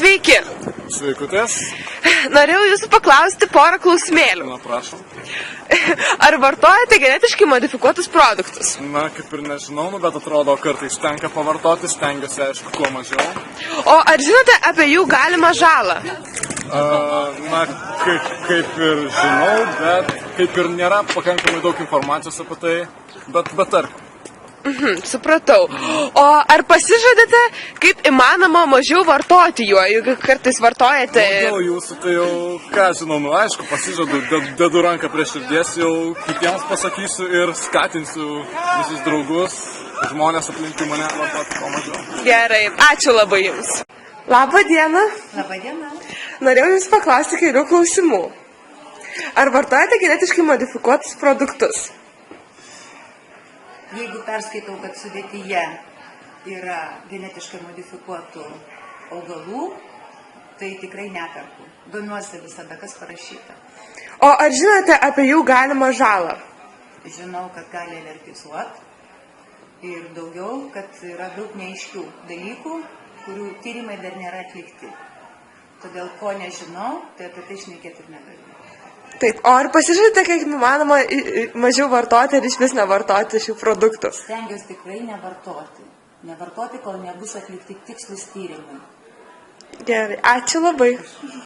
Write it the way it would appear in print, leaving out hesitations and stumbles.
Sveiki. Sveikutės. Norėjau jūsų paklausti porą klausimėlių. Na, prašom. Ar vartojate genetiškai modifikuotus produktus? Na, kaip ir nežinau, bet atrodo, kartais tenka pavartoti, stengiuosi, aišku, kuo mažiau. O ar žinote apie jų galimą žalą? Na, kaip ir žinau, bet kaip ir nėra pakankamai daug informacijos apie tai, bet tarkim. Supratau. O ar pasižadate, kaip įmanoma mažiau vartoti juo, juk kartais vartojate... Dėl jūsų tai jau, ką žinau, aišku, pasižadu, dedu ranką prie širdies, jau kitiems pasakysiu ir skatinsiu visus draugus, žmonės aplinkui mane vartoti kuo mažiau. Gerai, ačiū labai jums. Labą dieną. Labą dieną. Norėjau jums paklausti kelių klausimų. Ar vartojate genetiškai modifikuotus produktus? Jeigu perskaitau, kad sudėtyje yra genetiškai modifikuotų augalų, tai tikrai neperku. Domiuosi visada, kas parašyta. O ar žinote apie jų galimą žalą? Žinau, kad gali alergizuoti ir daugiau, kad yra daug neaiškių dalykų, kurių tyrimai dar nėra atlikti. Todėl, ko nežinau, tai apie tai šnekėti ir negaliu. Taip, o ar pasižadate, kiek įmanoma mažiau vartoti ir iš vis nevartoti šių produktų? Stengiuosi tikrai nevartoti. Nevartoti, kol nebus atlikti tikslus tyrimai. Gerai, ačiū labai.